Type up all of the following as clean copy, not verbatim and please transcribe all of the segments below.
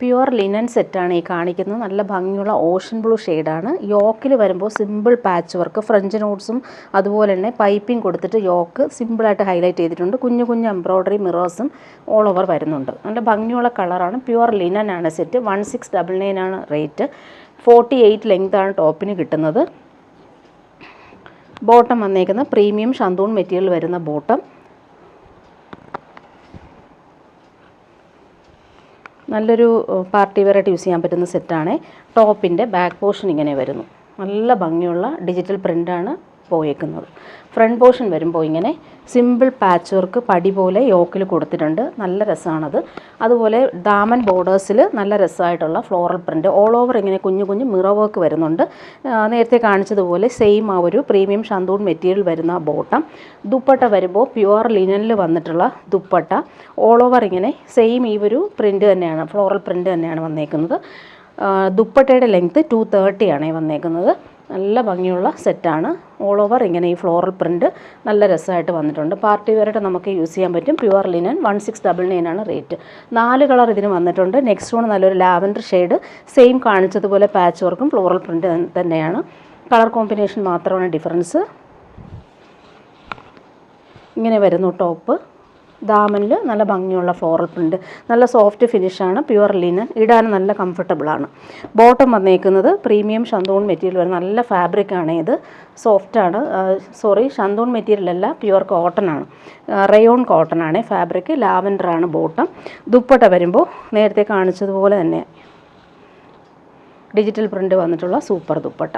Pure linen സെറ്റാണ് ഈ കാണിക്കുന്നത്. നല്ല ഭംഗിയുള്ള ഓഷൻ ബ്ലൂ ഷെയ്ഡാണ്. യോക്കിൽ വരുമ്പോൾ സിമ്പിൾ പാച്ച് വർക്ക്, ഫ്രഞ്ച് നോട്ട്സും അതുപോലെ തന്നെ പൈപ്പിംഗ് കൊടുത്തിട്ട് യോക്ക് സിമ്പിളായിട്ട് ഹൈലൈറ്റ് ചെയ്തിട്ടുണ്ട്. കുഞ്ഞു കുഞ്ഞു എംബ്രോയ്ഡറി മിറേഴ്സും ഓൾ ഓവർ വരുന്നുണ്ട്. നല്ല ഭംഗിയുള്ള കളറാണ്. പ്യുവർ ലിനൻ ആണ് സെറ്റ്. 1699 ആണ് റേറ്റ്. 48 ലെങ്താണ് ടോപ്പിന് കിട്ടുന്നത്. ബോട്ടം വന്നേക്കുന്ന പ്രീമിയം ഷന്തൂൺ മെറ്റീരിയൽ വരുന്ന ബോട്ടം. നല്ലൊരു പാർട്ടി വെയറായിട്ട് യൂസ് ചെയ്യാൻ പറ്റുന്ന സെറ്റാണ്. ടോപ്പിൻ്റെ ബാക്ക് പോർഷൻ ഇങ്ങനെ വരുന്നു. നല്ല ഭംഗിയുള്ള ഡിജിറ്റൽ പ്രിൻ്റാണ് പോയേക്കുന്നത്. ഫ്രണ്ട് പോർഷൻ വരുമ്പോൾ ഇങ്ങനെ സിമ്പിൾ പാച്ച് വർക്ക് പടി പോലെ യോക്കിൽ കൊടുത്തിട്ടുണ്ട്. നല്ല രസമാണത്. അതുപോലെ ദാമൻ ബോർഡേഴ്സിൽ നല്ല രസമായിട്ടുള്ള ഫ്ലോറൽ പ്രിൻ്റ് ഓൾ ഓവർ ഇങ്ങനെ കുഞ്ഞു കുഞ്ഞു മിറർ വർക്ക് വരുന്നുണ്ട്. നേരത്തെ കാണിച്ചതുപോലെ സെയിം ആ ഒരു പ്രീമിയം ഷന്തൂൺ മെറ്റീരിയൽ വരുന്ന ബോട്ടം. ദുപ്പട്ട വരുമ്പോൾ പ്യുവർ ലിനനിൽ വന്നിട്ടുള്ള ദുപ്പട്ട. ഓൾ ഓവർ ഇങ്ങനെ സെയിം ഈ ഒരു പ്രിൻ്റ് തന്നെയാണ്, ഫ്ലോറൽ പ്രിൻ്റ് തന്നെയാണ് വന്നേക്കുന്നത്. ദുപ്പട്ടയുടെ ലെങ്ത്ത് 230 ആണ് വന്നേക്കുന്നത്. നല്ല ഭംഗിയുള്ള സെറ്റാണ്. ഓൾ ഓവർ ഇങ്ങനെ ഈ ഫ്ലോറൽ പ്രിൻ്റ് നല്ല രസമായിട്ട് വന്നിട്ടുണ്ട്. പാർട്ടി വെയറായിട്ട് നമുക്ക് യൂസ് ചെയ്യാൻ പറ്റും. പ്യുവർ ലിനൻ 1699 ആണ് റേറ്റ്. 4 കളർ ഇതിന് വന്നിട്ടുണ്ട്. നെക്സ്റ്റ് വൺ നല്ലൊരു ലാവൻഡർ ഷെയ്ഡ്. സെയിം കാണിച്ചതുപോലെ പാച്ച് വർക്കും ഫ്ലോറൽ പ്രിൻ്റ് തന്നെയാണ്. കളർ കോമ്പിനേഷൻ മാത്രമാണ് ഡിഫറൻസ്. ഇങ്ങനെ വരുന്നു ടോപ്പ്. ദാമനിൽ നല്ല ഭംഗിയുള്ള ഫ്ലോറൽ പ്രിൻ്റ്. നല്ല സോഫ്റ്റ് ഫിനിഷാണ്. Pure linen. ഇടാൻ നല്ല കംഫർട്ടബിളാണ്. ബോട്ടം വന്നേക്കുന്നത് പ്രീമിയം ഷന്തൂൺ മെറ്റീരിയൽ വരുന്ന നല്ല ഫാബ്രിക്കാണ്. ഇത് സോഫ്റ്റാണ്. ഷന്തൂൺ മെറ്റീരിയൽ അല്ല, പ്യുവർ കോട്ടൺ ആണ്. റയോൺ കോട്ടൺ ആണ് ഫാബ്രിക്. ലാവൻഡറാണ് ബോട്ടം. ദുപ്പട്ട വരുമ്പോൾ നേരത്തെ കാണിച്ചതുപോലെ തന്നെ ഡിജിറ്റൽ പ്രിൻ്റ് വന്നിട്ടുള്ള സൂപ്പർ ദുപ്പട്ട.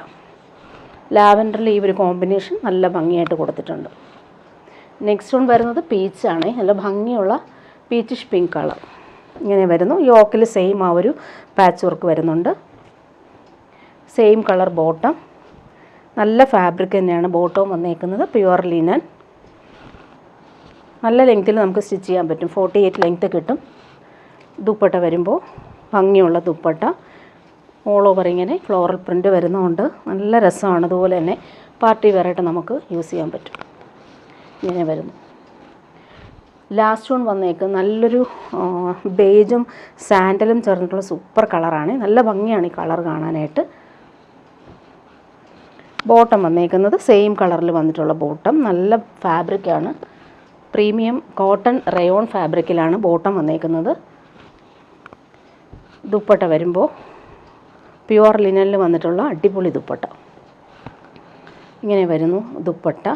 ലാവൻഡറിൽ ഈ ഒരു കോമ്പിനേഷൻ നല്ല ഭംഗിയായിട്ട് കൊടുത്തിട്ടുണ്ട്. നെക്സ്റ്റ് വൺ വരുന്നത് പീച്ചാണ്. നല്ല ഭംഗിയുള്ള പീച്ചിഷ് പിങ്ക് കളർ ഇങ്ങനെ വരുന്നു. യോക്കിൽ സെയിം ആ ഒരു പാച്ച് വർക്ക് വരുന്നുണ്ട്. Same colour bottom. നല്ല ഫാബ്രിക് തന്നെയാണ് ബോട്ടവും വന്നേക്കുന്നത്. Pure linen. നല്ല ലെങ്ത്തിൽ നമുക്ക് സ്റ്റിച്ച് ചെയ്യാൻ പറ്റും. 48 ലെങ്ത്ത് കിട്ടും. ദുപ്പട്ട വരുമ്പോൾ ഭംഗിയുള്ള ദുപ്പട്ട. ഓൾ ഓവർ ഇങ്ങനെ ഫ്ലോറൽ പ്രിൻ്റ് വരുന്നതുകൊണ്ട് നല്ല രസമാണ്. അതുപോലെ തന്നെ പാർട്ടി വെയറായിട്ട് നമുക്ക് യൂസ് ചെയ്യാൻ പറ്റും. ഇങ്ങനെ വരുന്നു. ലാസ്റ്റ് വൺ വന്നേക്ക് നല്ലൊരു ബേജും സാൻഡലും ചേർന്നിട്ടുള്ള സൂപ്പർ കളറാണ്. നല്ല ഭംഗിയാണ് ഈ കളർ കാണാനായിട്ട്. ബോട്ടം വന്നേക്കുന്നത് സെയിം കളറിൽ വന്നിട്ടുള്ള ബോട്ടം. നല്ല ഫാബ്രിക്കാണ്. പ്രീമിയം കോട്ടൺ റയോൺ ഫാബ്രിക്കിലാണ് ബോട്ടം വന്നേക്കുന്നത്. ദുപ്പട്ട വരുമ്പോൾ പ്യുവർ ലിനനിൽ വന്നിട്ടുള്ള അടിപൊളി ദുപ്പട്ട. ഇങ്ങനെ വരുന്നു ദുപ്പട്ട.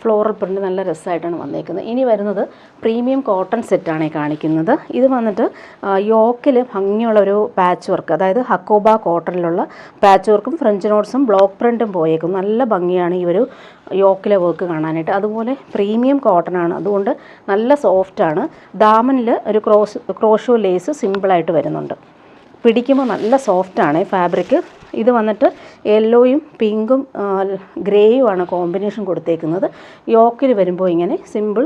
ഫ്ലോറൽ പ്രിൻ്റ് നല്ല രസമായിട്ടാണ് വന്നേക്കുന്നത്. ഇനി വരുന്നത് പ്രീമിയം കോട്ടൺ സെറ്റാണ് കാണിക്കുന്നത്. ഇത് വന്നിട്ട് യോക്കിൽ ഭംഗിയുള്ളൊരു പാച്ച് വർക്ക്, അതായത് ഹക്കോബ കോട്ടണിലുള്ള പാച്ച് വർക്കും ഫ്രഞ്ച് നോട്ട്സും ബ്ലോക്ക് പ്രിൻറ്റും പോയേക്കും. നല്ല ഭംഗിയാണ് ഈ ഒരു യോക്കിലെ വർക്ക് കാണാനായിട്ട്. അതുപോലെ പ്രീമിയം കോട്ടണാണ്, അതുകൊണ്ട് നല്ല സോഫ്റ്റാണ്. ദാമനിൽ ഒരു ക്രോഷോ ലേസ് സിമ്പിളായിട്ട് വരുന്നുണ്ട്. പിടിക്കുമ്പോൾ നല്ല സോഫ്റ്റാണ് ഫാബ്രിക്. ഇത് വന്നിട്ട് യെല്ലോയും പിങ്കും ഗ്രേയുമാണ് കോമ്പിനേഷൻ കൊടുത്തേക്കുന്നത്. യോക്കിൽ വരുമ്പോൾ ഇങ്ങനെ സിമ്പിൾ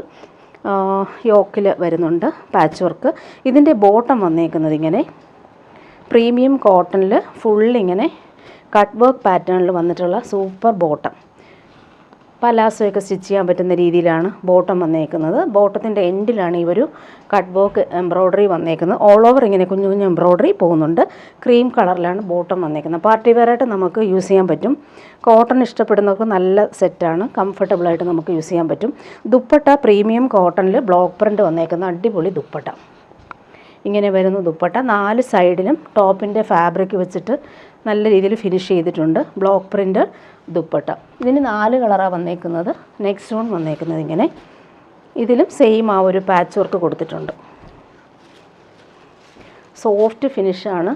യോക്കിൽ വരുന്നുണ്ട് പാച്ച് വർക്ക്. ഇതിൻ്റെ ബോട്ടം വന്നേക്കുന്നത് ഇങ്ങനെ പ്രീമിയം കോട്ടണിൽ ഫുള്ളിങ്ങനെ കട്ട് വർക്ക് പാറ്റേണിൽ വന്നിട്ടുള്ള സൂപ്പർ ബോട്ടം. പലാസോയൊക്കെ സ്റ്റിച്ച് ചെയ്യാൻ പറ്റുന്ന രീതിയിലാണ് ബോട്ടം വന്നേക്കുന്നത്. ബോട്ടത്തിൻ്റെ എൻഡിലാണ് ഈ ഒരു കട്ട് വർക്ക് എംബ്രോയ്ഡറി വന്നേക്കുന്നത്. ഓൾ ഓവർ ഇങ്ങനെ കുഞ്ഞു കുഞ്ഞു എംബ്രോയ്ഡറി പോകുന്നുണ്ട്. ക്രീം കളറിലാണ് ബോട്ടം വന്നേക്കുന്നത്. പാർട്ടി വെയറായിട്ട് നമുക്ക് യൂസ് ചെയ്യാൻ പറ്റും. കോട്ടൺ ഇഷ്ടപ്പെടുന്നവർക്ക് നല്ല സെറ്റാണ്. കംഫർട്ടബിളായിട്ട് നമുക്ക് യൂസ് ചെയ്യാൻ പറ്റും. ദുപ്പട്ട പ്രീമിയം കോട്ടണിൽ ബ്ലോക്ക് പ്രിൻ്റ് വന്നേക്കുന്ന അടിപൊളി ദുപ്പട്ട. ഇങ്ങനെ വരുന്നു ദുപ്പട്ട. 4 സൈഡിലും ടോപ്പിൻ്റെ ഫാബ്രിക് വെച്ചിട്ട് നല്ല രീതിയിൽ ഫിനിഷ് ചെയ്തിട്ടുണ്ട്. Block print dupatta. ഇതിന് 4 കളറാണ് വന്നേക്കുന്നത്. നെക്സ്റ്റ് വൺ വന്നേക്കുന്നത് ഇങ്ങനെ. ഇതിലും സെയിം ആ ഒരു പാച്ച് വർക്ക് കൊടുത്തിട്ടുണ്ട്. സോഫ്റ്റ് ഫിനിഷാണ്.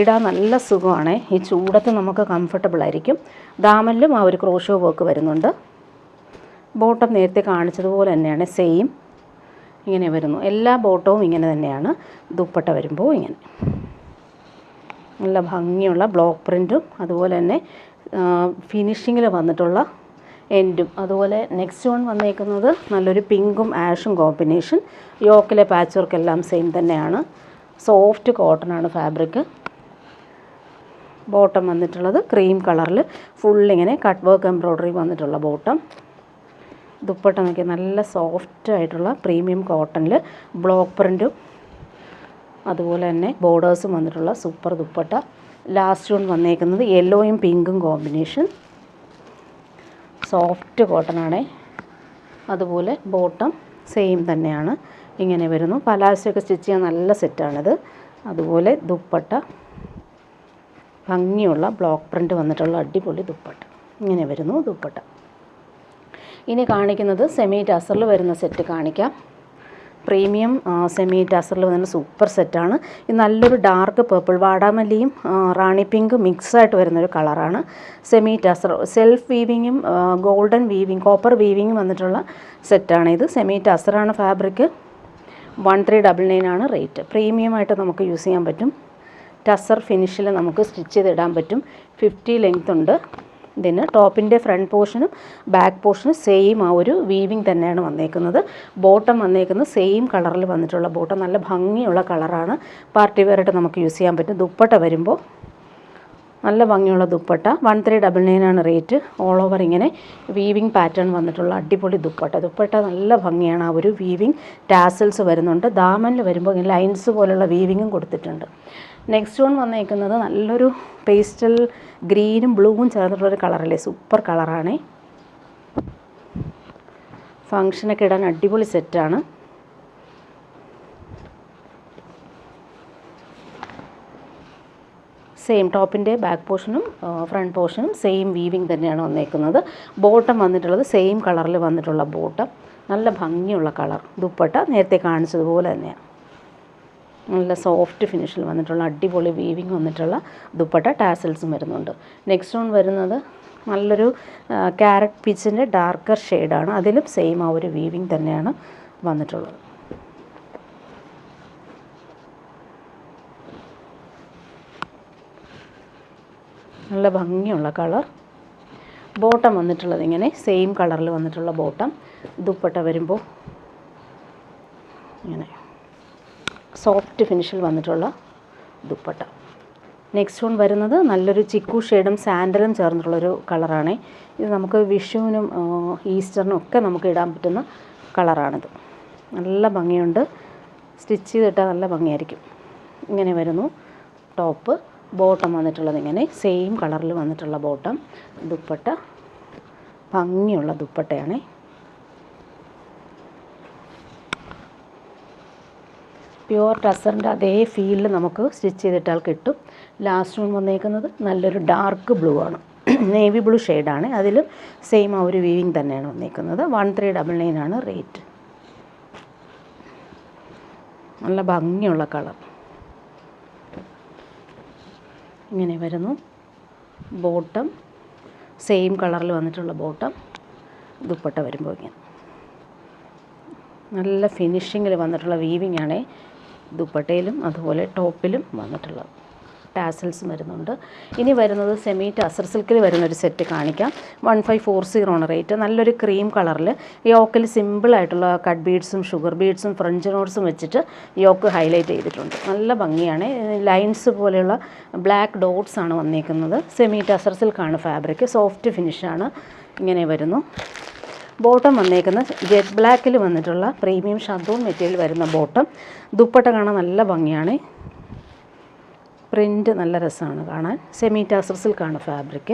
ഇടാൻ നല്ല സുഖമാണ്. ഈ ചൂടത്ത് നമുക്ക് കംഫർട്ടബിൾ ആയിരിക്കും. ദാമനിലും ആ ഒരു ക്രോഷോ വർക്ക് വരുന്നുണ്ട്. ബോട്ടം നേരത്തെ കാണിച്ചതുപോലെ തന്നെയാണ് സെയിം ഇങ്ങനെ വരുന്നു. എല്ലാ ബോട്ടവും ഇങ്ങനെ തന്നെയാണ്. ദുപ്പട്ട വരുമ്പോൾ ഇങ്ങനെ നല്ല ഭംഗിയുള്ള ബ്ലോക്ക് പ്രിൻറ്റും അതുപോലെ തന്നെ ഫിനിഷിങ്ങിൽ വന്നിട്ടുള്ള എൻഡും. അതുപോലെ നെക്സ്റ്റ് വൺ വന്നേക്കുന്നത് നല്ലൊരു പിങ്കും ആഷും കോമ്പിനേഷൻ. യോക്കിലെ പാച്ച് വർക്ക് എല്ലാം സെയിം തന്നെയാണ്. സോഫ്റ്റ് കോട്ടൺ ആണ് ഫാബ്രിക്. ബോട്ടം വന്നിട്ടുള്ളത് ക്രീം കളറിൽ ഫുള്ളിങ്ങനെ കട്ട് വർക്ക് എംബ്രോയ്ഡറി വന്നിട്ടുള്ള ബോട്ടം. ദുപ്പട്ട നോക്കി നല്ല സോഫ്റ്റ് ആയിട്ടുള്ള പ്രീമിയം കോട്ടണിൽ ബ്ലോക്ക് പ്രിൻറ്റും അതുപോലെ തന്നെ ബോർഡേഴ്സും വന്നിട്ടുള്ള സൂപ്പർ ദുപ്പട്ട. ലാസ്റ്റ് വൺ വന്നേക്കുന്നത് യെല്ലോയും പിങ്കും കോമ്പിനേഷൻ, സോഫ്റ്റ് കോട്ടൺ ആണേ. അതുപോലെ ബോട്ടം സെയിം തന്നെയാണ്, ഇങ്ങനെ വരുന്നു. പലാസയൊക്കെ സ്റ്റിച്ച് ചെയ്യാൻ നല്ല സെറ്റാണിത്. അതുപോലെ ദുപ്പട്ട ഭംഗിയുള്ള ബ്ലോക്ക് പ്രിൻറ്റ് വന്നിട്ടുള്ള അടിപൊളി ദുപ്പട്ട, ഇങ്ങനെ വരുന്നു ദുപ്പട്ട. ഇനി കാണിക്കുന്നത് സെമി ടസറിൽ വരുന്ന സെറ്റ് കാണിക്കാം. പ്രീമിയം സെമി ടസറിൽ വരുന്ന സൂപ്പർ സെറ്റാണ്. ഇത് നല്ലൊരു ഡാർക്ക് പേർപ്പിൾ, വാടാമല്ലിയും റാണി പിങ്കും മിക്സായിട്ട് വരുന്നൊരു കളറാണ്. സെമി ടസർ സെൽഫ് വീവിങ്ങും ഗോൾഡൻ വീവിങ്, കോപ്പർ വീവിങ്ങും വന്നിട്ടുള്ള സെറ്റാണ് ഇത്. Semi ടസറാണ് fabric. 1399 ആണ് റേറ്റ്. പ്രീമിയമായിട്ട് നമുക്ക് യൂസ് ചെയ്യാൻ പറ്റും. ടസർ ഫിനിഷിൽ നമുക്ക് സ്റ്റിച്ച് ചെയ്തിടാൻ പറ്റും. 50 ലെങ്ത് ഉണ്ട് ഇതിന്. ടോപ്പിൻ്റെ ഫ്രണ്ട് പോർഷനും ബാക്ക് പോർഷനും സെയിം ആ ഒരു വീവിങ് തന്നെയാണ് വന്നേക്കുന്നത്. ബോട്ടം വന്നേക്കുന്നത് സെയിം കളറിൽ വന്നിട്ടുള്ള ബോട്ടം, നല്ല ഭംഗിയുള്ള കളറാണ്. പാർട്ടി വെയറായിട്ട് നമുക്ക് യൂസ് ചെയ്യാൻ പറ്റും. ദുപ്പട്ട വരുമ്പോൾ നല്ല ഭംഗിയുള്ള ദുപ്പട്ട. 1399 ആണ് റേറ്റ്. ഓൾ ഓവർ ഇങ്ങനെ വീവിങ് പാറ്റേൺ വന്നിട്ടുള്ള അടിപൊളി ദുപ്പട്ട. ദുപ്പട്ട നല്ല ഭംഗിയാണ്. ആ ഒരു വീവിങ് ടാസൽസ് വരുന്നുണ്ട്. ദാമനിൽ വരുമ്പോൾ ഇങ്ങനെ ലൈൻസ് പോലുള്ള വീവിങ്ങും കൊടുത്തിട്ടുണ്ട്. നെക്സ്റ്റ് വൺ വന്നേക്കുന്നത് നല്ലൊരു പേസ്റ്റൽ ഗ്രീനും ബ്ലൂവും ചേർന്നിട്ടുള്ളൊരു കളറല്ലേ, സൂപ്പർ കളറാണേ. ഫങ്ഷനൊക്കെ ഇടാൻ അടിപൊളി സെറ്റാണ്. സെയിം ടോപ്പിൻ്റെ ബാക്ക് പോർഷനും ഫ്രണ്ട് പോർഷനും സെയിം വീവിങ് തന്നെയാണ് വന്നേക്കുന്നത്. ബോട്ടം വന്നിട്ടുള്ളത് സെയിം കളറിൽ വന്നിട്ടുള്ള ബോട്ടം, നല്ല ഭംഗിയുള്ള കളർ. ദുപ്പട്ട നേരത്തെ കാണിച്ചതുപോലെ തന്നെയാണ്, നല്ല സോഫ്റ്റ് ഫിനിഷിൽ വന്നിട്ടുള്ള അടിപൊളി വീവിങ് വന്നിട്ടുള്ള ദുപ്പട്ട. ടാസൽസും വരുന്നുണ്ട്. നെക്സ്റ്റ് വൺ വരുന്നത് നല്ലൊരു ക്യാരറ്റ് പീച്ചിൻ്റെ ഡാർക്കർ ഷെയ്ഡാണ്. അതിലും സെയിം ആ ഒരു വീവിങ് തന്നെയാണ് വന്നിട്ടുള്ളത്. നല്ല ഭംഗിയുള്ള കളർ. ബോട്ടം വന്നിട്ടുള്ളത് ഇങ്ങനെ സെയിം കളറിൽ വന്നിട്ടുള്ള ബോട്ടം. ദുപ്പട്ട വരുമ്പോൾ ഇങ്ങനെ സോഫ്റ്റ് ഫിനിഷിൽ വന്നിട്ടുള്ള ദുപ്പട്ട. നെക്സ്റ്റ് വൺ വരുന്നത് നല്ലൊരു ചിക്കു ഷെയ്ഡും സാൻഡലും ചേർന്നിട്ടുള്ളൊരു കളറാണ്. ഇത് നമുക്ക് വിഷുവിനും ഈസ്റ്ററിനും ഒക്കെ നമുക്ക് ഇടാൻ പറ്റുന്ന കളറാണിത്. നല്ല ഭംഗിയുണ്ട്, സ്റ്റിച്ച് ചെയ്തിട്ടാൽ നല്ല ഭംഗിയായിരിക്കും. ഇങ്ങനെ വരുന്നു ടോപ്പ്. ബോട്ടം വന്നിട്ടുള്ളത് ഇങ്ങനെ സെയിം കളറിൽ വന്നിട്ടുള്ള ബോട്ടം. ദുപ്പട്ട ഭംഗിയുള്ള ദുപ്പട്ടയാണ്. പ്യുവർ ടസറിൻ്റെ അതേ ഫീലിൽ നമുക്ക് സ്റ്റിച്ച് ചെയ്തിട്ടാൽ കിട്ടും. ലാസ്റ്റ് വൺ വന്നേക്കുന്നത് നല്ലൊരു ഡാർക്ക് ബ്ലൂ ആണ്, നേവി ബ്ലൂ ഷെയ്ഡാണ്. അതിലും സെയിം ആ ഒരു വീവിങ് തന്നെയാണ് വന്നേക്കുന്നത്. 1399 ആണ് റേറ്റ്. നല്ല ഭംഗിയുള്ള കളർ. ഇങ്ങനെ വരുന്നു ബോട്ടം, സെയിം കളറിൽ വന്നിട്ടുള്ള ബോട്ടം. ദുപ്പട്ട വരുമ്പോൾ ഇങ്ങനെ നല്ല ഫിനിഷിങ്ങിൽ വന്നിട്ടുള്ള വീവിങ് ആണ് ദുപ്പട്ടയിലും അതുപോലെ ടോപ്പിലും വന്നിട്ടുള്ളത്. ടാസൽസും വരുന്നുണ്ട്. ഇനി വരുന്നത് സെമി ടസർ സിൽക്കിൽ വരുന്നൊരു സെറ്റ് കാണിക്കാം. 1540 ആണ് റേറ്റ്. നല്ലൊരു ക്രീം കളറിൽ യോക്കിൽ സിമ്പിളായിട്ടുള്ള കട്ട് ബീഡ്സും ഷുഗർ ബീഡ്സും ഫ്രഞ്ച് നോട്ട്സും വെച്ചിട്ട് യോക്ക് ഹൈലൈറ്റ് ചെയ്തിട്ടുണ്ട്. നല്ല ഭംഗിയാണ്. ലൈൻസ് പോലെയുള്ള ബ്ലാക്ക് ഡോട്ട്സ് ആണ് വന്നേക്കുന്നത്. സെമി ടസർ സിൽക്കാണ് ഫാബ്രിക്. സോഫ്റ്റ് ഫിനിഷാണ്. ഇങ്ങനെ വരുന്നു. ബോട്ടം വന്നേക്കുന്ന ജെറ്റ് ബ്ലാക്കിൽ വന്നിട്ടുള്ള പ്രീമിയം ഷാന്തൂൺ മെറ്റീരിയൽ വരുന്ന ബോട്ടം. ദുപ്പട്ട കാണാൻ നല്ല ഭംഗിയാണ്. പ്രിൻറ്റ് നല്ല രസമാണ് കാണാൻ. സെമി ടസർ സിൽക്കാണ് ഫാബ്രിക്.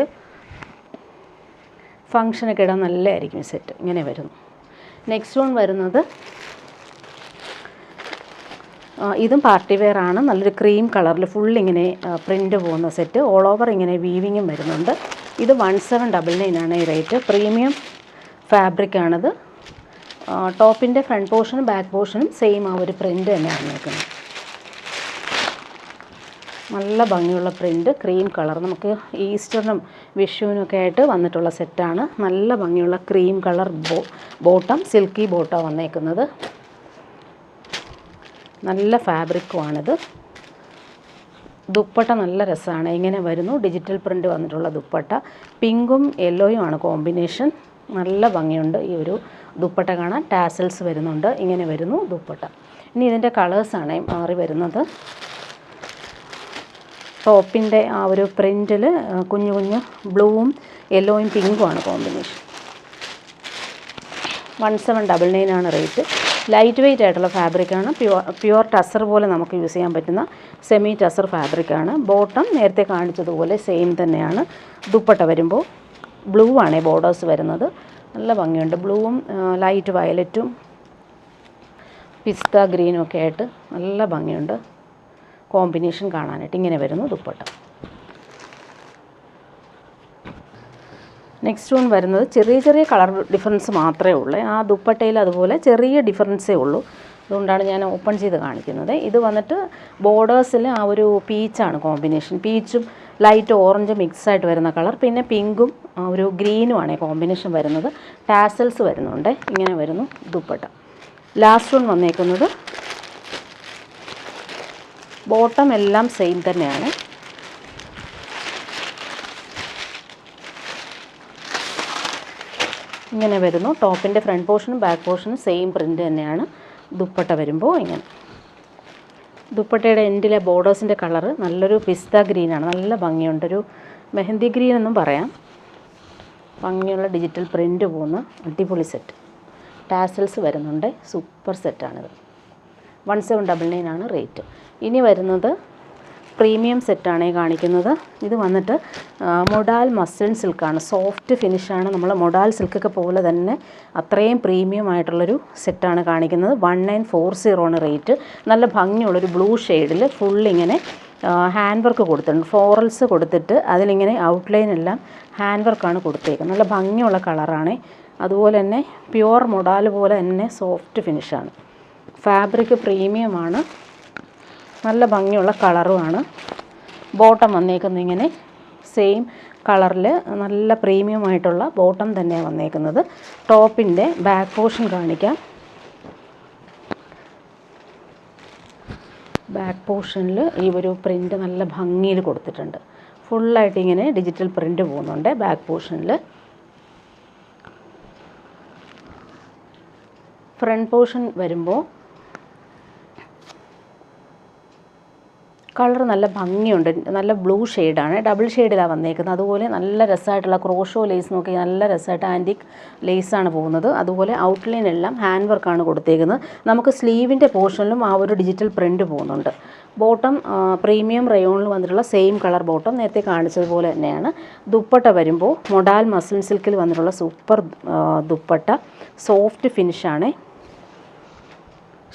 ഫങ്ഷനൊക്കെ ഇടാൻ നല്ലതായിരിക്കും സെറ്റ്. ഇങ്ങനെ വരുന്നു. നെക്സ്റ്റ് വൺ വരുന്നത് ഇതും പാർട്ടി വെയർ ആണ്. നല്ലൊരു ക്രീം കളറിൽ ഫുൾ ഇങ്ങനെ പ്രിൻ്റ് പോകുന്ന സെറ്റ്. ഓൾ ഓവർ ഇങ്ങനെ വീവിങ്ങും വരുന്നുണ്ട്. ഇത് 1799 ആണ് ഈ റേറ്റ്. പ്രീമിയം ഫാബ്രിക്കാണിത്. ടോപ്പിൻ്റെ ഫ്രണ്ട് പോർഷനും ബാക്ക് പോർഷനും സെയിം ആ ഒരു പ്രിൻ്റ് തന്നെയാണ് നിൽക്കുന്നത്. നല്ല ഭംഗിയുള്ള പ്രിൻ്റ്, ക്രീം കളർ. നമുക്ക് ഈസ്റ്ററിനും വിഷുവിനൊക്കെ ആയിട്ട് വന്നിട്ടുള്ള സെറ്റാണ്. നല്ല ഭംഗിയുള്ള cream colour bottom, silky bottom വന്നേക്കുന്നത്. നല്ല ഫാബ്രിക്കുമാണിത്. ദുപ്പട്ട നല്ല രസമാണ്. ഇങ്ങനെ വരുന്നു ഡിജിറ്റൽ പ്രിൻ്റ് വന്നിട്ടുള്ള ദുപ്പട്ട. പിങ്കും യെല്ലോയും ആണ് കോമ്പിനേഷൻ. നല്ല ഭംഗിയുണ്ട് ഈ ഒരു ദുപ്പട്ട കാണാൻ. ടാസൽസ് വരുന്നുണ്ട്. ഇങ്ങനെ വരുന്നു ദുപ്പട്ട. ഇനി ഇതിൻ്റെ കളേഴ്സാണ് മാറി വരുന്നത്. ടോപ്പിൻ്റെ ആ ഒരു പ്രിൻറ്റിൽ കുഞ്ഞു കുഞ്ഞു ബ്ലൂവും യെല്ലോയും പിങ്കുമാണ് കോമ്പിനേഷൻ. 1799 ആണ് റേറ്റ്. ലൈറ്റ് വെയ്റ്റ് ആയിട്ടുള്ള ഫാബ്രിക്കാണ്. പ്യുവർ ടസർ പോലെ നമുക്ക് യൂസ് ചെയ്യാൻ പറ്റുന്ന സെമി ടസർ ഫാബ്രിക്കാണ്. ബോട്ടം നേരത്തെ കാണിച്ചതുപോലെ സെയിം തന്നെയാണ്. ദുപ്പട്ട വരുമ്പോൾ ബ്ലൂ ആണ് ബോർഡേഴ്സ് വരുന്നത്. നല്ല ഭംഗിയുണ്ട്. ബ്ലൂവും ലൈറ്റ് വയലറ്റും പിസ്ത ഗ്രീനും ഒക്കെ ആയിട്ട് നല്ല ഭംഗിയുണ്ട് കോമ്പിനേഷൻ കാണാനായിട്ട്. ഇങ്ങനെ വരുന്നു ദുപ്പട്ട. നെക്സ്റ്റ് വൺ വരുന്നത് ചെറിയ കളർ ഡിഫറൻസ് മാത്രമേ ഉള്ളൂ. ആ ദുപ്പട്ടയിൽ അതുപോലെ ചെറിയ ഡിഫറൻസേ ഉള്ളൂ. അതുകൊണ്ടാണ് ഞാൻ ഓപ്പൺ ചെയ്ത് കാണിക്കുന്നത്. ഇത് വന്നിട്ട് ബോർഡേഴ്സിൽ ആ ഒരു പീച്ചാണ് കോമ്പിനേഷൻ. പീച്ചും ലൈറ്റ് ഓറഞ്ച് മിക്സായിട്ട് വരുന്ന കളർ. പിന്നെ പിങ്കും ഒരു ഗ്രീനുമാണ് കോമ്പിനേഷൻ വരുന്നത്. ടാസൽസ് വരുന്നുണ്ട്. ഇങ്ങനെ വരുന്നു ദുപ്പട്ട. ലാസ്റ്റ് വൺ വന്നേക്കുന്നത് ബോട്ടം എല്ലാം സെയിം തന്നെയാണ്. ഇങ്ങനെ വരുന്നു. ടോപ്പിൻ്റെ ഫ്രണ്ട് പോർഷനും ബാക്ക് പോർഷനും സെയിം പ്രിൻ്റ് തന്നെയാണ്. ദുപ്പട്ട വരുമ്പോൾ ഇങ്ങനെ. ദുപ്പട്ടയുടെ എൻഡിലെ ബോർഡേഴ്സിൻ്റെ കളറ് നല്ലൊരു പിസ്ത ഗ്രീനാണ്. നല്ല ഭംഗിയുണ്ട്. ഒരു മെഹന്തി ഗ്രീൻ എന്നും പറയാം. ഭംഗിയുള്ള ഡിജിറ്റൽ പ്രിൻ്റ് പോകുന്ന അടിപൊളി സെറ്റ്. ടാസൽസ് വരുന്നുണ്ട്. സൂപ്പർ സെറ്റാണിത്. 1799 ആണ് റേറ്റ്. ഇനി വരുന്നത് പ്രീമിയം സെറ്റാണ് കാണിക്കുന്നത്. ഇത് വന്നിട്ട് മൊഡാൽ മസ്ലിൻ സിൽക്കാണ്. സോഫ്റ്റ് ഫിനിഷാണ്. നമ്മൾ മൊഡാൽ സിൽക്കൊക്കെ പോലെ തന്നെ അത്രയും പ്രീമിയം ആയിട്ടുള്ളൊരു സെറ്റാണ് കാണിക്കുന്നത്. 1940 ആണ് റേറ്റ്. നല്ല ഭംഗിയുള്ളൊരു ബ്ലൂ ഷെയ്ഡിൽ ഫുള്ളിങ്ങനെ ഹാൻഡ് വർക്ക് കൊടുത്തിട്ടുണ്ട്. ഫ്ലോറൽസ് കൊടുത്തിട്ട് അതിലിങ്ങനെ ഔട്ട്ലൈൻ എല്ലാം ഹാൻഡ് വർക്കാണ് കൊടുത്തേക്കുന്നത്. നല്ല ഭംഗിയുള്ള കളറാണ്. അതുപോലെ തന്നെ പ്യുവർ മൊഡാൽ പോലെ തന്നെ സോഫ്റ്റ് ഫിനിഷാണ്. ഫാബ്രിക് പ്രീമിയമാണ്. നല്ല ഭംഗിയുള്ള കളറുമാണ്. ബോട്ടം വന്നേക്കുന്നത് ഇങ്ങനെ സെയിം കളറിൽ നല്ല പ്രീമിയം ആയിട്ടുള്ള ബോട്ടം തന്നെയാണ് വന്നേക്കുന്നത്. ടോപ്പിൻ്റെ ബാക്ക് പോർഷൻ കാണിക്കാം. ബാക്ക് പോർഷനിൽ ഈ ഒരു പ്രിൻ്റ് നല്ല ഭംഗിയിൽ കൊടുത്തിട്ടുണ്ട്. ഫുള്ളായിട്ട് ഇങ്ങനെ ഡിജിറ്റൽ പ്രിൻ്റ് പോകുന്നുണ്ട് ബാക്ക് പോർഷനിൽ. ഫ്രണ്ട് പോർഷൻ വരുമ്പോൾ കളർ നല്ല ഭംഗിയുണ്ട്. നല്ല ബ്ലൂ ഷെയ്ഡാണ്. ഡബിൾ ഷെയ്ഡിലാണ് വന്നേക്കുന്നത്. അതുപോലെ നല്ല രസമായിട്ടുള്ള ക്രോഷോ ലേസ് നോക്കി നല്ല രസമായിട്ട് ആൻറ്റിക് ലേസാണ് പോകുന്നത്. അതുപോലെ ഔട്ട്ലൈൻ എല്ലാം ഹാൻഡ് വർക്കാണ് കൊടുത്തേക്കുന്നത്. നമുക്ക് സ്ലീവിൻ്റെ പോർഷനിലും ആ ഒരു ഡിജിറ്റൽ പ്രിൻ്റ് പോകുന്നുണ്ട്. ബോട്ടം പ്രീമിയം റയോണിൽ വന്നിട്ടുള്ള സെയിം കളർ ബോട്ടം നേരത്തെ കാണിച്ചതുപോലെ തന്നെയാണ്. ദുപ്പട്ട വരുമ്പോൾ മൊഡാൽ മസ്ലിൻ സിൽക്കിൽ വന്നിട്ടുള്ള സൂപ്പർ ദുപ്പട്ട. സോഫ്റ്റ് ഫിനിഷാണ്.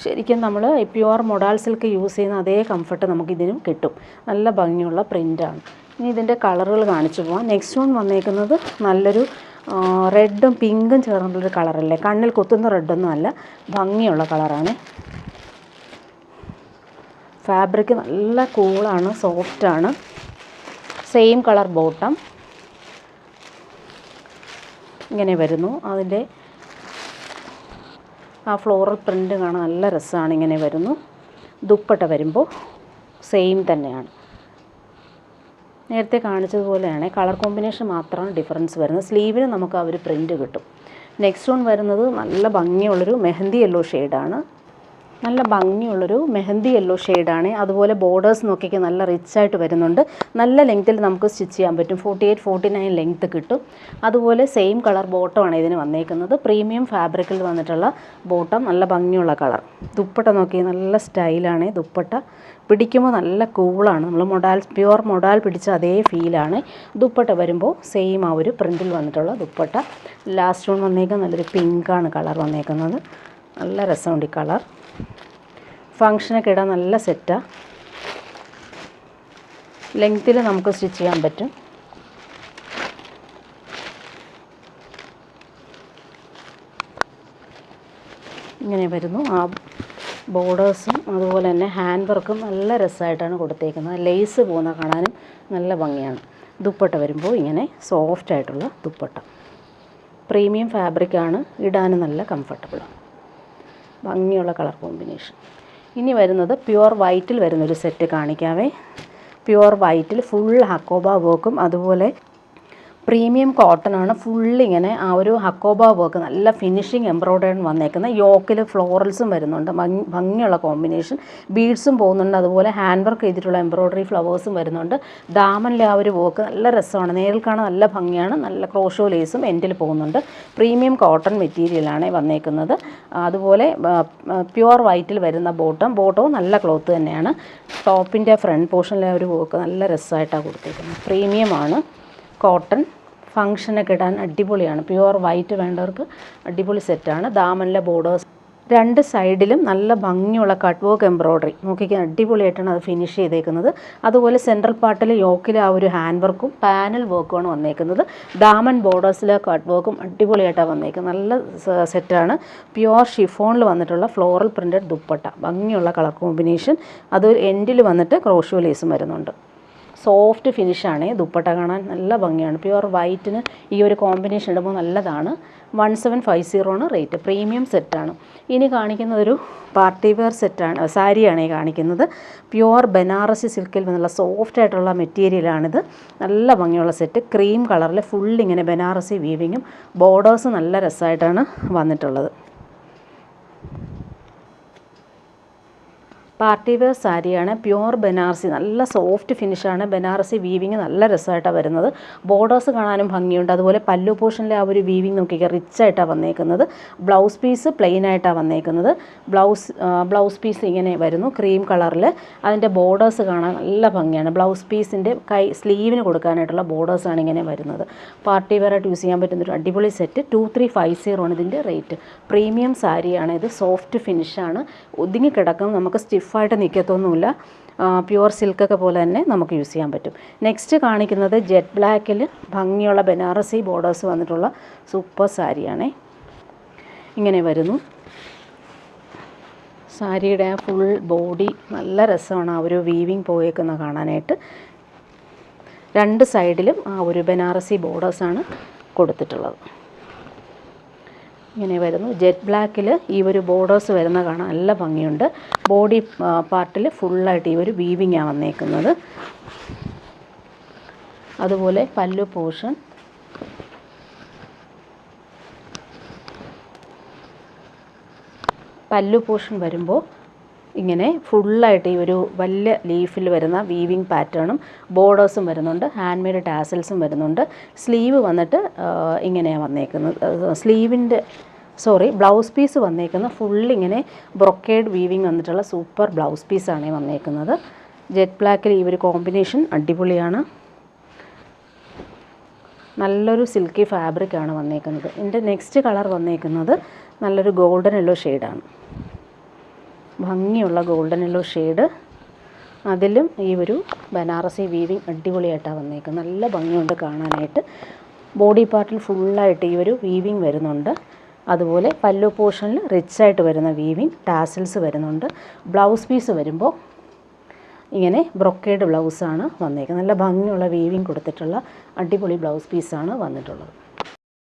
ശരിക്കും നമ്മൾ പ്യുവർ മൊഡാൽ സിൽക്ക് യൂസ് ചെയ്യുന്ന അതേ കംഫർട്ട് നമുക്കിതിനും കിട്ടും. നല്ല ഭംഗിയുള്ള പ്രിൻ്റാണ്. ഇനി ഇതിൻ്റെ കളറുകൾ കാണിച്ചു പോകാം. നെക്സ്റ്റ് വൺ വന്നേക്കുന്നത് നല്ലൊരു റെഡും പിങ്കും ചേർന്നുള്ളൊരു കളറല്ലേ. കണ്ണിൽ കുത്തുന്ന റെഡൊന്നും അല്ല, ഭംഗിയുള്ള കളറാണ്. ഫാബ്രിക് നല്ല കൂളാണ്, സോഫ്റ്റാണ്. സെയിം കളർ ബോട്ടം ഇങ്ങനെ വരുന്നു. അതിൻ്റെ ആ ഫ്ലോറൽ പ്രിൻ്റ് കാണാൻ നല്ല രസമാണ്. ഇങ്ങനെ വരുന്നു. ദുപ്പട്ട വരുമ്പോൾ സെയിം തന്നെയാണ്. നേരത്തെ കാണിച്ചതുപോലെയാണ്. കളർ കോമ്പിനേഷൻ മാത്രമാണ് ഡിഫറൻസ് വരുന്നത്. സ്ലീവിന് നമുക്ക് ആ ഒരു പ്രിൻ്റ് കിട്ടും. നെക്സ്റ്റ് വൺ വരുന്നത് നല്ല ഭംഗിയുള്ളൊരു മെഹന്തി യെല്ലോ ഷെയ്ഡാണ്. നല്ല ഭംഗിയുള്ളൊരു മെഹന്തി യെല്ലോ ഷെയ്ഡാണ്. അതുപോലെ ബോർഡേഴ്സ് നോക്കിയൊക്കെ നല്ല റിച്ചായിട്ട് വരുന്നുണ്ട്. നല്ല ലെങ്ത്തിൽ നമുക്ക് സ്റ്റിച്ച് ചെയ്യാൻ പറ്റും. 48-49 ലെങ്ത്ത് കിട്ടും. അതുപോലെ സെയിം കളർ ബോട്ടമാണ് ഇതിന് വന്നേക്കുന്നത്. പ്രീമിയം ഫാബ്രിക്കിൽ വന്നിട്ടുള്ള ബോട്ടം. നല്ല ഭംഗിയുള്ള കളർ. ദുപ്പട്ട നോക്കി നല്ല സ്റ്റൈലാണ്. ദുപ്പട്ട പിടിക്കുമ്പോൾ നല്ല കൂളാണ്. നമ്മൾ പ്യുവർ മൊഡാൽ പിടിച്ച അതേ ഫീലാണ്. ദുപ്പട്ട വരുമ്പോൾ സെയിം ആ ഒരു പ്രിൻറ്റിൽ വന്നിട്ടുള്ള ദുപ്പട്ട. ലാസ്റ്റ് വൺ വന്നേക്കുന്നത് നല്ലൊരു പിങ്കാണ് കളർ വന്നേക്കുന്നത്. നല്ല രസമുണ്ട് ഈ കളർ. ഫങ്ഷനൊക്കെ ഇടാൻ നല്ല സെറ്റാണ്. ലെങ്ത്തിൽ നമുക്ക് സ്റ്റിച്ച് ചെയ്യാൻ പറ്റും. ഇങ്ങനെ വരുന്നു. ആ ബോർഡേഴ്സും അതുപോലെ തന്നെ ഹാൻഡ് വർക്കും നല്ല രസമായിട്ടാണ് കൊടുത്തേക്കുന്നത്. ലേസ് പോകുന്ന കാണാനും നല്ല ഭംഗിയാണ്. ദുപ്പട്ട വരുമ്പോൾ ഇങ്ങനെ സോഫ്റ്റായിട്ടുള്ള ദുപ്പട്ട. പ്രീമിയം ഫാബ്രിക്കാണ്. ഇടാനും നല്ല കംഫർട്ടബിളാണ്. ഭംഗിയുള്ള കളർ കോമ്പിനേഷൻ. ഇനി വരുന്നത് പ്യുവർ വൈറ്റിൽ വരുന്നൊരു സെറ്റ് കാണിക്കാവേ. പ്യുവർ വൈറ്റിൽ ഫുൾ ഹക്കോബ വർക്കും അതുപോലെ പ്രീമിയം കോട്ടൺ ആണ്. ഫുള്ളിങ്ങനെ ആ ഒരു ഹക്കോബ വർക്ക് നല്ല ഫിനിഷിങ് എംബ്രോയ്ഡറി വന്നേക്കുന്നത്. യോക്കിൽ ഫ്ലോറൽസും വരുന്നുണ്ട്, ഭംഗിയുള്ള കോമ്പിനേഷൻ. ബീഡ്സും പോകുന്നുണ്ട്, അതുപോലെ ഹാൻഡ് വർക്ക് ചെയ്തിട്ടുള്ള എംബ്രോയ്ഡറി ഫ്ലവേഴ്സും വരുന്നുണ്ട്. ദാമനിലെ ആ ഒരു വർക്ക് നല്ല രസമാണ്, നേരിൽ കാണാൻ നല്ല ഭംഗിയാണ്. നല്ല ക്രോഷോ ലേസും എൻഡിൽ പോകുന്നുണ്ട്. പ്രീമിയം കോട്ടൺ മെറ്റീരിയലാണ് വന്നേക്കുന്നത്. അതുപോലെ പ്യുവർ വൈറ്റിൽ വരുന്ന ബോട്ടവും നല്ല ക്ലോത്ത് തന്നെയാണ്. ടോപ്പിൻ്റെ ഫ്രണ്ട് പോർഷനിലെ ഒരു വർക്ക് നല്ല രസമായിട്ടാണ് കൊടുത്തേക്കുന്നത്. പ്രീമിയമാണ് കോട്ടൺ. ഫങ്ഷനൊക്കെ ഇടാൻ അടിപൊളിയാണ്. പ്യുവർ വൈറ്റ് വേണ്ടവർക്ക് അടിപൊളി സെറ്റാണ്. ദാമനിലെ ബോർഡേഴ്സ് രണ്ട് സൈഡിലും നല്ല ഭംഗിയുള്ള കട്ട് വർക്ക് എംബ്രോയ്ഡറി നോക്കിക്കാൻ അടിപൊളിയായിട്ടാണ് അത് ഫിനിഷ് ചെയ്തേക്കുന്നത്. അതുപോലെ സെൻട്രൽ പാർട്ടിൽ യോക്കിൽ ആ ഒരു ഹാൻഡ് വർക്കും പാനൽ വർക്കുമാണ് വന്നേക്കുന്നത്. ദാമൻ ബോർഡേഴ്സിലെ കട്ട് വർക്കും അടിപൊളിയായിട്ടാണ് വന്നേക്കുന്നത്. നല്ല സെറ്റാണ്. പ്യുവർ ഷിഫോണിൽ വന്നിട്ടുള്ള ഫ്ലോറൽ പ്രിൻറ്റഡ് ദുപ്പട്ട, ഭംഗിയുള്ള കളർ കോമ്പിനേഷൻ. അത് എൻഡിൽ വന്നിട്ട് ക്രോഷോ ലേസും വരുന്നുണ്ട്. സോഫ്റ്റ് ഫിനിഷാണ്. ദുപ്പട്ട കാണാൻ നല്ല ഭംഗിയാണ്. പ്യുവർ വൈറ്റിന് ഈ ഒരു കോമ്പിനേഷൻ ഇടുമ്പോൾ നല്ലതാണ്. 1750 റേറ്റ്. പ്രീമിയം സെറ്റാണ്. ഇനി കാണിക്കുന്നതൊരു പാർട്ടി വെയർ സെറ്റാണ്, സാരിയാണ് ഈ കാണിക്കുന്നത്. പ്യുവർ ബനാറസി സിൽക്കിൽ നിന്നുള്ള സോഫ്റ്റ് ആയിട്ടുള്ള മെറ്റീരിയലാണിത്. നല്ല ഭംഗിയുള്ള സെറ്റ്. ക്രീം കളറിൽ ഫുള്ളിങ്ങനെ ബനാറസി വീവിങ്ങും ബോർഡേഴ്സ് നല്ല രസമായിട്ടാണ് വന്നിട്ടുള്ളത്. പാർട്ടി വെയർ സാരിയാണ്. പ്യുവർ ബനാറസി, നല്ല സോഫ്റ്റ് ഫിനിഷാണ്. ബനാറസി വീവിങ് നല്ല രസമായിട്ടാണ് വരുന്നത്. ബോർഡേഴ്സ് കാണാനും ഭംഗിയുണ്ട്. അതുപോലെ പല്ലു പോർഷനിലെ ആ ഒരു വീവിങ് നോക്കിക്കുക, റിച്ചായിട്ടാണ് വന്നേക്കുന്നത്. ബ്ലൗസ് പീസ് പ്ലെയിൻ ആയിട്ടാണ് വന്നേക്കുന്നത്. ബ്ലൗസ് പീസ് ഇങ്ങനെ വരുന്നു ക്രീം കളറിൽ. അതിൻ്റെ ബോർഡേഴ്സ് കാണാൻ നല്ല ഭംഗിയാണ്. ബ്ലൗസ് പീസിൻ്റെ സ്ലീവിന് കൊടുക്കാനായിട്ടുള്ള ബോർഡേഴ്സാണ് ഇങ്ങനെ വരുന്നത്. പാർട്ടി വെയർ ആയിട്ട് യൂസ് ചെയ്യാൻ പറ്റുന്നൊരു അടിപൊളി സെറ്റ്. 2350 ഇതിൻ്റെ റേറ്റ്. പ്രീമിയം സാരിയാണ് ഇത്. സോഫ്റ്റ് ഫിനിഷാണ്. ഒതുങ്ങി കിടക്കും, നമുക്ക് സ്റ്റിഫായിട്ട് നിൽക്കത്തൊന്നുമില്ല. പ്യുവർ സിൽക്കൊക്കെ പോലെ തന്നെ നമുക്ക് യൂസ് ചെയ്യാൻ പറ്റും. നെക്സ്റ്റ് കാണിക്കുന്നത് ജെറ്റ് ബ്ലാക്കിൽ ഭംഗിയുള്ള ബനാറസി ബോർഡേഴ്സ് വന്നിട്ടുള്ള സൂപ്പർ സാരിയാണേ. ഇങ്ങനെ വരുന്നു സാരിയുടെ ഫുൾ ബോഡി. നല്ല രസമാണ് ആ ഒരു വീവിങ് പോയേക്കുന്ന കാണാനായിട്ട്. രണ്ട് സൈഡിലും ആ ഒരു ബനാറസി ബോർഡേഴ്സാണ് കൊടുത്തിട്ടുള്ളത്. ഇങ്ങനെ വരുന്നു. ജെറ്റ് ബ്ലാക്കിൽ ഈ ഒരു ബോർഡേഴ്സ് വരുന്ന കാണാൻ നല്ല ഭംഗിയുണ്ട്. ബോഡി പാർട്ടിൽ ഫുള്ളായിട്ട് ഈ ഒരു വീവിങ്ങാണ് വന്നേക്കുന്നത്. അതുപോലെ പല്ലു പോർഷൻ, വരുമ്പോൾ ഇങ്ങനെ ഫുള്ളായിട്ട് ഈ ഒരു വലിയ ലീഫിൽ വരുന്ന വീവിങ് പാറ്റേണും ബോർഡേഴ്സും വരുന്നുണ്ട്. ഹാൻഡ് മെയ്ഡ് ടാസൽസും വരുന്നുണ്ട്. സ്ലീവ് വന്നിട്ട് ഇങ്ങനെയാണ് വന്നേക്കുന്നത്. ബ്ലൗസ് പീസ് വന്നേക്കുന്നത് ഫുള്ളിങ്ങനെ ബ്രൊക്കേഡ് വീവിങ് വന്നിട്ടുള്ള സൂപ്പർ ബ്ലൗസ് പീസാണ് വന്നേക്കുന്നത്. ജെറ്റ് ബ്ലാക്കിൽ ഈ ഒരു കോമ്പിനേഷൻ അടിപൊളിയാണ്. നല്ലൊരു സിൽക്കി ഫാബ്രിക്കാണ് വന്നേക്കുന്നത്. ഇതിൻ്റെ നെക്സ്റ്റ് കളർ വന്നേക്കുന്നത് നല്ലൊരു ഗോൾഡൻ യെല്ലോ ഷെയ്ഡാണ്. ഭംഗിയുള്ള ഗോൾഡൻ യെല്ലോ ഷെയ്ഡ്. അതിലും ഈ ഒരു ബനാറസി വീവിങ് അടിപൊളിയായിട്ടാണ് വന്നേക്കുന്നത്. നല്ല ഭംഗിയുണ്ട് കാണാനായിട്ട്. ബോഡി പാർട്ടിൽ ഫുള്ളായിട്ട് ഈ ഒരു വീവിങ് വരുന്നുണ്ട്. അതുപോലെ പല്ലു പോർഷനിൽ റിച്ചായിട്ട് വരുന്ന വീവിങ് ടാസൽസ് വരുന്നുണ്ട്. ബ്ലൗസ് പീസ് വരുമ്പോൾ ഇങ്ങനെ ബ്രൊക്കേഡ് ബ്ലൗസാണ് വന്നേക്കുന്നത്. നല്ല ഭംഗിയുള്ള വീവിങ് കൊടുത്തിട്ടുള്ള അടിപൊളി ബ്ലൗസ് പീസാണ് വന്നിട്ടുള്ളത്.